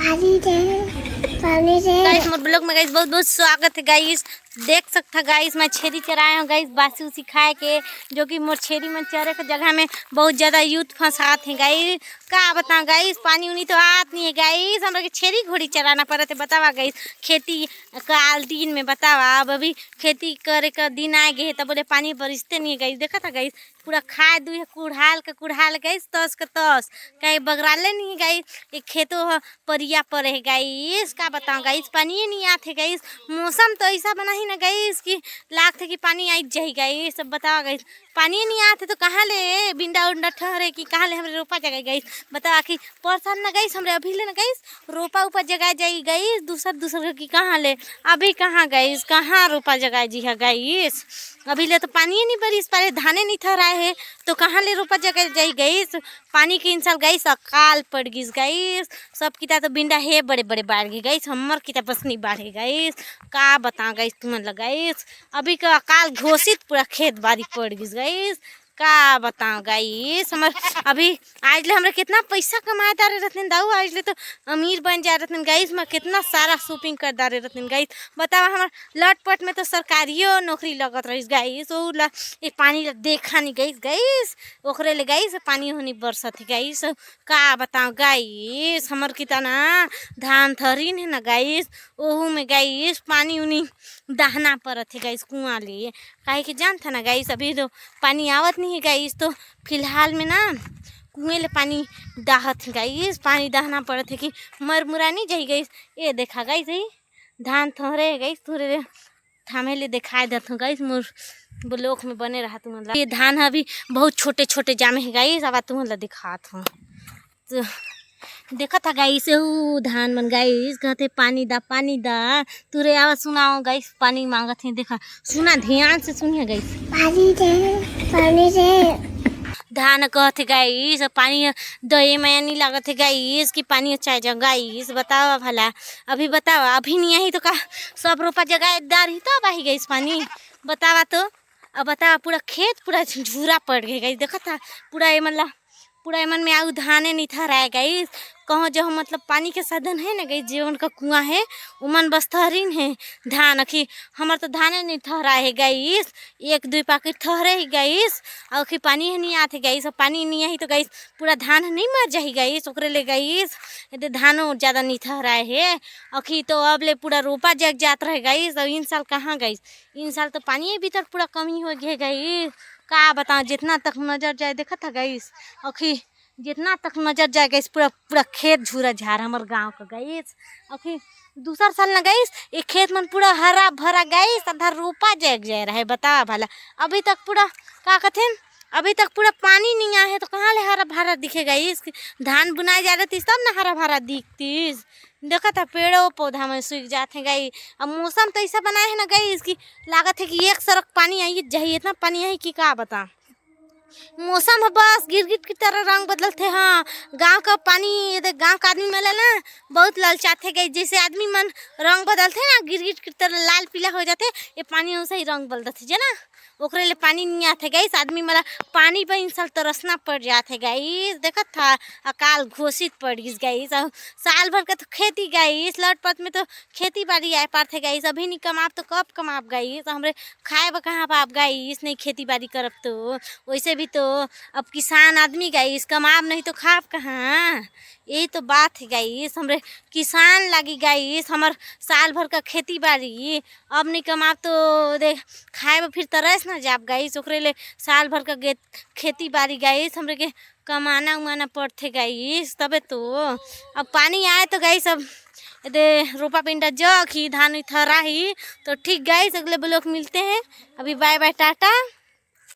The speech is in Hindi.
गाइस मोर ब्लॉग में गाइस बहुत बहुत स्वागत है गाइस। देख सकता गाइस मैं छेरी चराए हूँ गाइस बासी उसी खाए के, जो कि मोर छेरी में चरे के जगह में बहुत ज़्यादा यूथ फंसात है गाइस। का बताओ गाइस, पानी उनी तो आत नहीं है गाइस, हमरा के छेरी घोड़ी चराना पड़त है। बतावा गाइस खेती काल दिन में बतावा, अब अभी खेती करे का दिन आ गए तब बोले पानी बरसते नहीं है गाइस। देखा था गाइस पूरा खाए दुई कुढ़ाल गाइस तस के तस कहीं बगराले नहीं है गाइस। एक खेतों परिया पर है गाइस। का बताओ गाइस पानी नहीं आते गाइस। मौसम तो ऐसा बना ही ना गाइस कि लागते कि पानी आई जाए गाइस। सब बताओ गाइस पानी नहीं आते तो कहाँ ले बिंडा उंडा ठहरे कि कहाँ ले हमरे रोपा जगह गाइस। बताओ कि परसान ना गाइस हमरे अभी ले ना गाइस रोपा ऊपर जगह जाई गाइस दूसर की कहाँ ले अभी कहाँ गाइस कहाँ रोपा जगह जी है गाइस। अभी ले तो पानी नहीं बरिस पारे धाने नहीं ठहराए है तो कहाँ ले रोपा जगह जाई गाइस। पानी के इंसाल गाइस अकाल पड़ गिस गाइस। सब किता तो बिंडा है बड़े बड़े बाढ़ गए गाइस, हमर किता बस नहीं बाढ़े गाइस। का बता गाइस तुमन लगाइस अभी का अकाल घोषित पूरा खेत बाड़ी पड़ गिस गाइस। का बताओ गाइस हमर अभी आज ले हमरा कितना पैसा कमाए दारे रहते दाऊ, आज ले तो अमीर बन जा रहते गाइस। मैं कितना सारा शॉपिंग कर दारे रहते गाइस। बताओ हमार लटपट में तो सरकारियों नौकरी लगत रही गाइस। वो ला एक पानी ला देखा नहीं गाइस ओकरे ले गाइस पानी होनी बरसत है गाइस। का बताओ गाइस हमर किता ना धान थरीन है ना गाइस, ओहू में गाइस पानी उनी दहना पड़त है गाइस कुआं ले। काहे कि जान था ना गाइस अभी तो पानी आवत नहीं है गाइस, तो फिलहाल में ना कुएं ले पानी दाहत है गाइस। पानी दहना पड़त है कि मर मुरा नहीं जाई गाइस। ये देखा गाइस यही धान थोड़े गाइस थोड़े थामे ले दिखाई देता हूँ गाइस मोर ब्लॉक में बने रहा तुम। ये धान अभी बहुत छोटे छोटे जामे है गाइस, अब तुम दिखात हूँ तो देखा था गाइस वो धान मन गाइस कहते पानी दा तुरे आवाज सुनाओ गाइस पानी मांगत है। देखा सुना ध्यान से सुनिए गाइस पानी दे धान कहते गाइस पानी दही में नहीं लागत है गाइस कि पानी अच्छा है गाइस। बताओ भला अभी बताओ अभी नहीं आई तो का सब रोपा जगह दार ही तो बाही गाइस पानी बतावा तो। अब बतावा पूरा खेत पूरा झूरा पड़ गया गाइस। देखा था पूरा पूरा एमन में आउ धाने नहीं ठहराए गाइस। कहाँ जो मतलब पानी के साधन है ना गाइस जीवन का कुआं है उमन बस ठहरीन है धान अखी हमार तो धाने नहीं ठहराए है गाइस। एक दुई पाकिट ठहरे ही गाइस और अखी पानी नहीं आते गाइस। और पानी नहीं आई तो गाइस पूरा धान नहीं मर जाही गाइस ओकरे ले गाइस यदि धानों ज़्यादा नहीं ठहराए है अखी तो अब ले पूरा रोपा जग जात रहे गाइस। और इन साल कहाँ गाइस इन साल तो पानी भीतर पूरा कमी हो गया गाइस। का बताओ जितना तक नजर जाए देखा था गाइस अखी जितना तक नजर जाए गाइस पूरा खेत झूरा झार हमार गांव का गाइस। अखी दूसरा साल ना गाइस एक खेत मन पूरा हरा भरा गाइस आधा रोपा जग जाए रहा है। बता भला अभी तक पूरा का कहते अभी तक पूरा पानी नहीं आया है तो कहाँ ले हरा भरा दिखेगा इस धान बुनाई जा रही तब ना हरा भरा दिखती। देखा था पेड़ों पौधा में सूख जाते गई। अब मौसम तो ऐसा बनाया है ना गई इसकी लागत है कि एक सड़क पानी आई जाइए इतना पानी आई कि का बता। मौसम है बस गिरगिट की तरह रंग बदलते। हाँ गांव का पानी गांव का आदमी मिले ना बहुत ललचाते गए जैसे आदमी मन रंग बदलते ना गिरगिट की तरह लाल पीला हो जाते ये पानी वैसे ही रंग बदलते जे ना ओकरे ले पानी नहीं आते गई। आदमी मला पानी पर इन साल तरसना पड़ जाते गई। देखा था अकाल घोषित पड़ गई गई। साल भर का तो खेती गई लटपट में तो खेती बाड़ी आए पाते गई। अभी नहीं कमाब तो कब कमाब गई तो हमरे खाए ब कहाँ पाप गई नहीं खेती बाड़ी करब तो वैसे भी तो अब किसान आदमी गई कमाब नहीं तो खाब कहाँ। यही तो बात है गाइस हमरे किसान लगी गाइस हमर साल भर का खेती बाड़ी अब नहीं कमाब तो देख खाए फिर तरस ना जाब गाइस ओकरे ले साल भर का खेती बाड़ी गाइस हमरे के कमाना उमाना पड़ते गाइस तबे तो। अब पानी आए तो गाइस अब दे रोपा पिंडा जग ही धान थरा ही तो ठीक गाइस अगले ब्लॉक मिलते हैं। अभी बाय बाय टाटा।